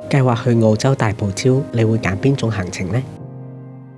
計劃去澳洲大堡礁，你會揀邊種行程呢？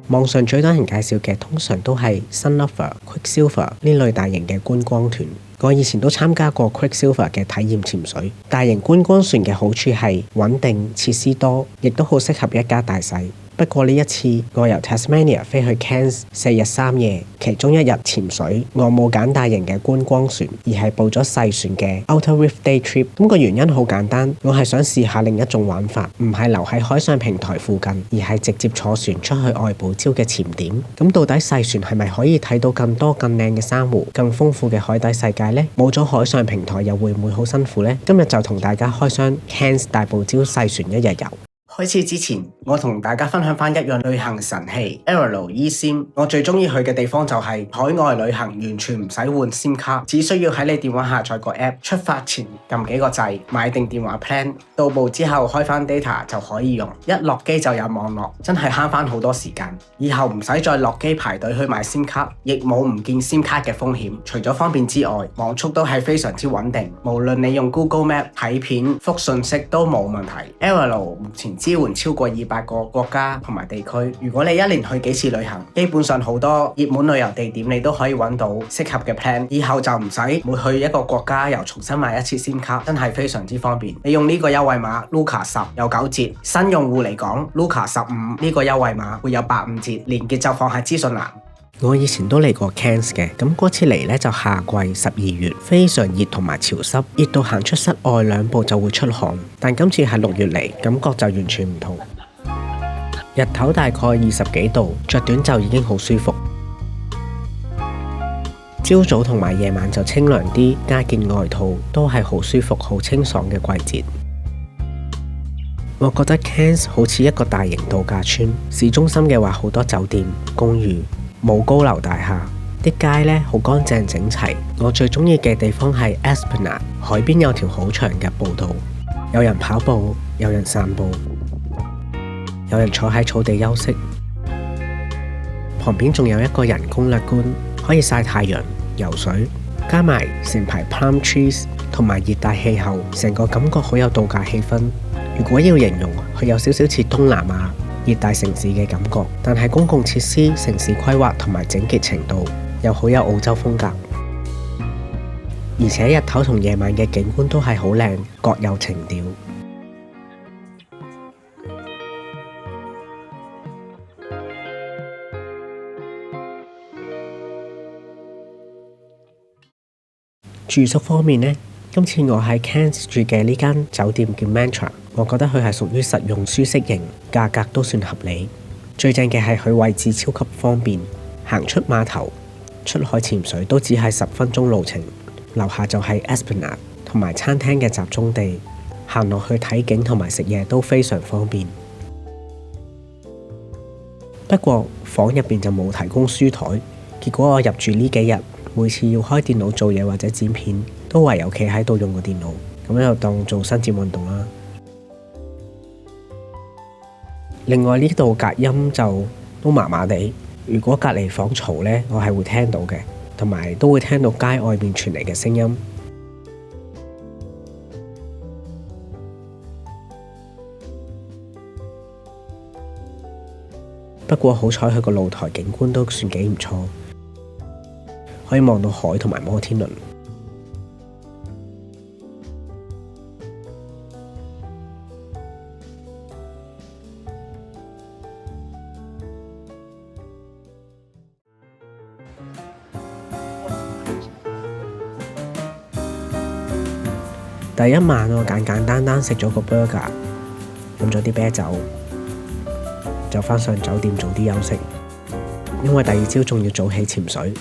網上最多人介紹嘅通常都係 Sunlover、Quicksilver 呢類大型嘅觀光團。我以前都參加過 Quicksilver 嘅體驗潛水。大型觀光船嘅好處係穩定、設施多，亦都好適合一家大細。不過呢一次我由 Tasmania 飛去 Cairns 4日3夜，其中1日潛水，我冇揀大型嘅觀光船，而係報咗細船嘅 Outer Reef Day Trip。咁個原因好簡單，我係想試下另一種玩法，唔係留喺海上平台附近，而係直接坐船出去外堡礁嘅潛點。咁到底細船係咪可以睇到更多更靚嘅珊瑚、更豐富嘅海底世界呢？冇咗海上平台又會唔會好辛苦呢？今日就同大家開箱 Cairns 大堡礁細船1日遊。開始之前，我同大家分享翻一樣旅行神器 Airalo eSIM。我最中意去嘅地方就係海外旅行完全唔使換 SIM 卡，只需要喺你電話下載個 app， 出發前撳幾個掣，買定電話 plan， 到埗之後開翻 data 就可以用，一落機就有網絡，真係慳翻好多時間。以後唔使再落機排隊去買 SIM 卡，亦冇唔見 SIM 卡嘅風險。除咗方便之外，網速都係非常之穩定，無論你用 Google Map 睇片、覆信息都冇問題。Airalo 目前支援超過200個國家同埋地區，如果你一年去幾次旅行，基本上好多熱門旅遊地點你都可以揾到適合嘅 plan， 以後就唔使每去一個國家又重新買一次 SIM 卡，真係非常之方便。你用呢個優惠碼 Luca10有9折，新用戶嚟講 Luca15呢個優惠碼會有85折，連結就放喺資訊欄。我以前都嚟過 Cairns 嘅，咁嗰次嚟呢就夏季12月，非常熱同埋潮濕，熱到行出室外2步就會出汗。但今次係6月嚟，感覺就完全唔同。日頭大概20幾度，着短袖已經好舒服。朝早同埋夜晚就清涼啲，加件外套都係好舒服、好清爽嘅季節。我覺得 Cairns 好似一個大型度假村，市中心嘅話好多酒店、公寓。冇高樓大廈，啲街呢好乾淨整齊。我最中意嘅地方係 Esplanade， 海邊有條好長嘅步道，有人跑步，有人散步，有人坐喺草地休息。旁邊仲有一個人工略館，可以曬太陽、游水，加埋成排 palm trees 同埋熱帶氣候，成個感覺好有度假氣氛。如果要形容，佢有少少似東南亞熱帶城市嘅感覺，但係公共設施、城市規劃同埋整潔程度又好有澳洲風格，而且日頭同夜晚嘅景觀都係好靚，各有情調。住宿方面呢，今次我喺 Cairns 住嘅呢間酒店叫 Mantra。我覺得佢係屬於實用舒適型，價格都算合理。最正嘅係佢位置超級方便，行出碼頭、出海潛水都只係10分鐘路程。樓下就係 Esplanade 同埋餐廳嘅集中地，行落去睇景同埋食嘢都非常方便。不過房入邊就冇提供書枱，結果我入住呢幾日，每次要開電腦做嘢或者剪片，都唯有企喺度用個電腦，咁就當做伸展運動啦。另外呢度隔音就都麻麻地，如果隔離房嘈呢，我係會聽到嘅，同埋都會聽到街外面傳嚟嘅聲音。不過好彩佢個露台景觀都算幾唔錯，可以望到海同埋摩天輪。第一晚我簡簡單單食咗個 burger， 飲咗啲啤酒，就返上酒店早啲休息，因為第二朝仲要早起潛水。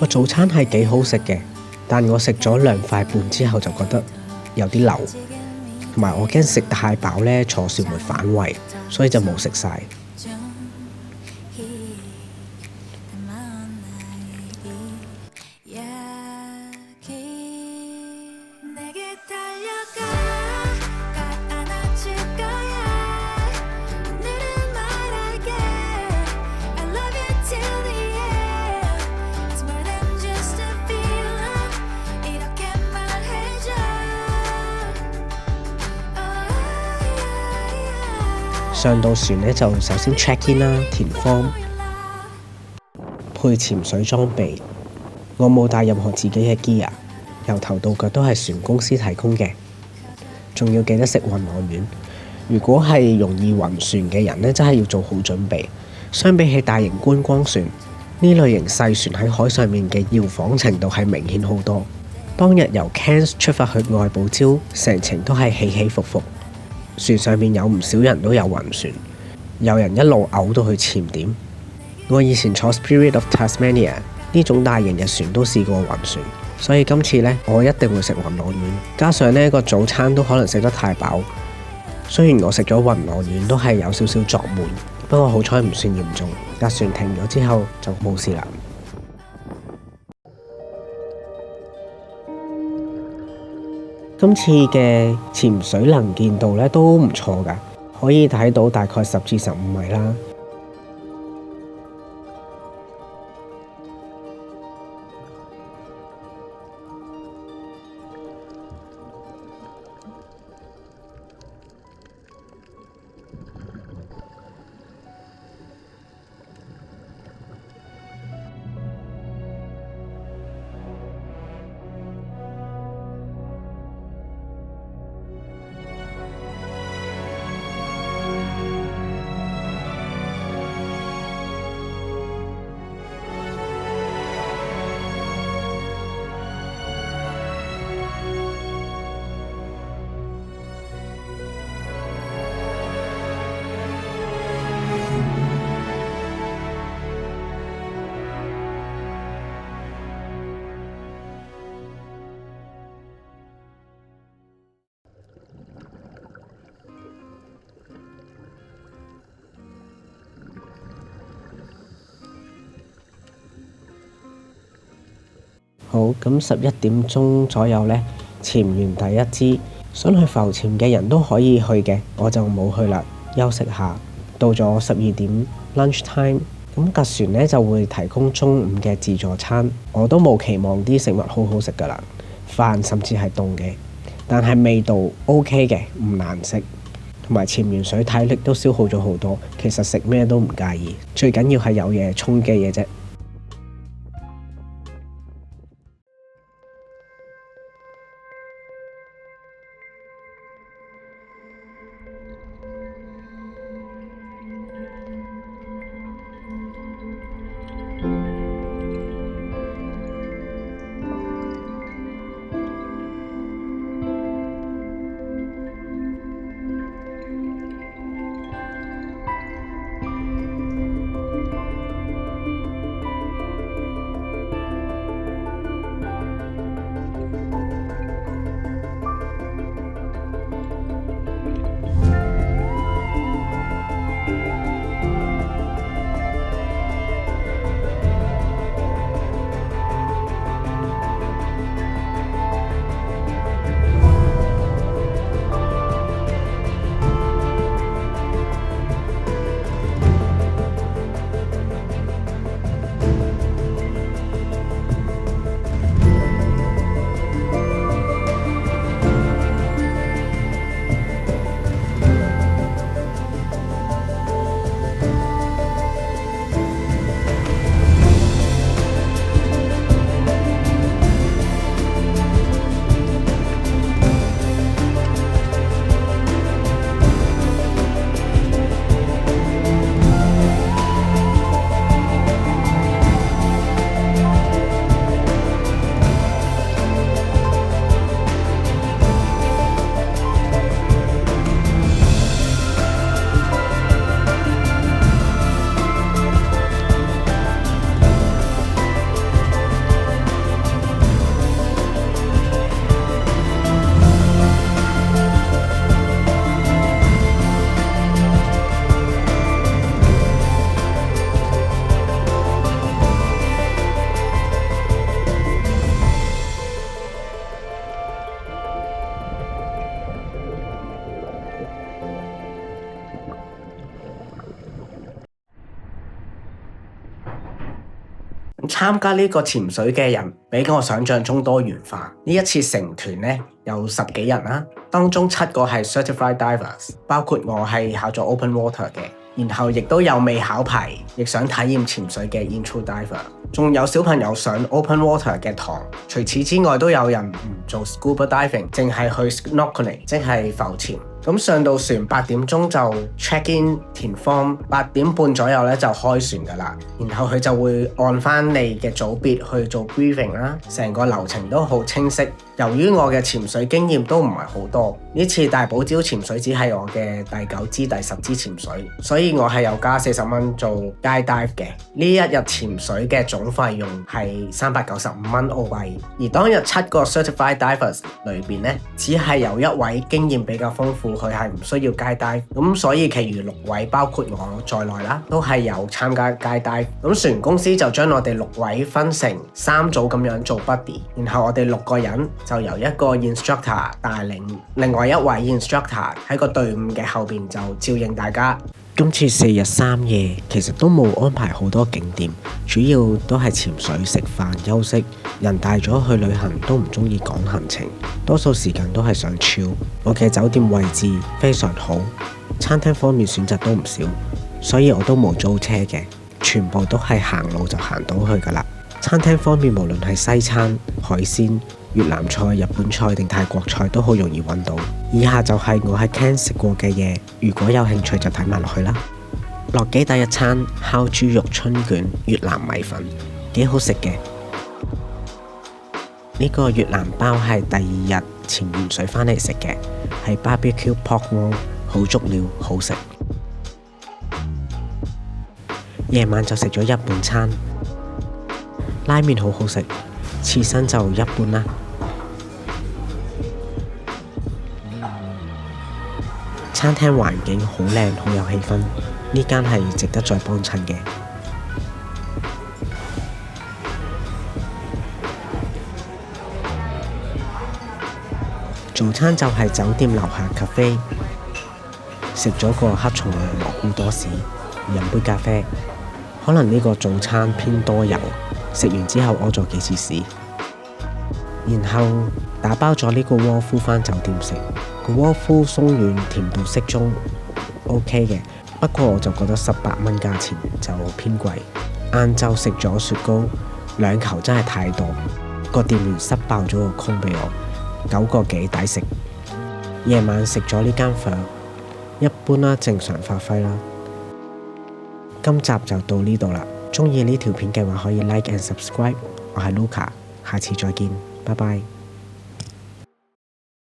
個早餐係幾好食嘅，但我食咗2塊半之後就覺得有啲流，同埋我驚食太飽呢，坐船會反胃，所以就冇食晒。上到船咧就首先 check in 啦，填 form， 配潛水裝備。我冇帶任何自己嘅 gear， 由頭到腳都係船公司提供嘅。仲要記得食暈岸丸。如果係容易暈船嘅人咧，真係要做好準備。相比起大型觀光船，呢類型細船喺海上面嘅搖晃程度係明顯好多。當日由 Cairns 出發去外堡礁，成程都係起起伏伏。船上面有唔少人都有暈船，有人一路嘔到去潛點。我以前坐 Spirit of Tasmania 呢種大型嘅船都試過暈船，所以今次呢，我一定會食暈岸丸。加上呢個早餐都可能食得太飽，雖然我食咗暈岸丸都係有少少作悶，不過好彩唔算嚴重。架船停咗之後就冇事啦。今次嘅潛水能見度咧都唔錯㗎，可以睇到大概10至15米啦。好，咁11點鐘左右呢，潛完第一支，想去浮潛嘅人都可以去嘅，我就冇去啦，休息下。到咗12點 lunch time， 咁架船呢就會提供中午嘅自助餐，我都冇期望啲食物好好食噶啦，飯甚至係凍嘅，但係味道 OK 嘅，唔難食，同埋潛完水體力都消耗咗好多，其實食咩都唔介意，最緊要係有嘢充飢嘅啫。參加呢個潛水嘅人比我想象中多元化。呢一次成團呢有10幾人啦，當中7個係 certified divers，包括我係考咗 open water 嘅，然後亦都有未考牌，亦想體驗潛水嘅 intro diver， 仲有小朋友上 open water 嘅堂。除此之外，都有人唔做 scuba diving， 淨係去 snorkeling， 即係浮潛。咁上到船8點鐘就 check in 填 form， 8點半左右咧就開船噶啦。然後佢就會按翻你嘅組別去做 briefing 啦，成個流程都好清晰。由於我嘅潛水經驗都唔係好多，呢次大堡礁潛水只係我嘅第9支、第10支潛水，所以我係有加40蚊做 guide dive 嘅。呢一日潛水嘅總費用係395蚊澳幣，而當日7個 certified divers 裏邊咧，只係有1位經驗比較豐富，佢係唔需要 guide dive， 咁所以其餘6位包括我在內啦，都係有參加 guide dive。咁船公司就將我哋6位分成3組咁樣做 buddy， 然後我哋6個人就由一個 instructor 帶領，另外1位 instructor 喺個隊伍嘅後邊就照應大家。今次4日3夜其實都冇安排好多景點，主要都係潛水、食飯、休息。人大咗去旅行都唔中意趕行程，多數時間都係想 chill。我嘅酒店位置非常好，餐廳方面選擇都唔少，所以我都冇租車嘅，全部都係行路就行到去噶啦。餐廳方面無論係西餐、海鮮、越南菜、日本菜定泰國菜都好容易揾到。以下就係我喺 Cairns 食過嘅嘢，如果有興趣就睇埋落去啦。落機第一餐烤豬肉春卷越南米粉，幾好食嘅。呢個越南包係第2日潛完水返嚟食嘅，係 barbecue pork roll， 好足料，好食。夜晚就食咗一半餐，拉麵好好食，刺身就一般啦。餐廳環境好靚，好有氣氛，呢間係值得再幫襯嘅。早餐就係酒店樓下 cafe， 食咗個黑松露蘑菇多士，飲杯咖啡。可能呢個早餐偏多油，食完之後屙咗幾次屎。然後打包咗呢個窩夫返酒店食，個窩夫鬆軟，甜度適中 ，OK 嘅。不過我就覺得18蚊價錢就偏貴。晏晝食咗雪糕，2球真係太多，個店員塞爆咗個空俾我，9個幾抵食。夜晚食咗呢間房，一般啦，正常發揮啦。今集就到呢度啦，鍾意呢條片嘅話可以 like and subscribe。我係 Luca，下次再見，拜拜。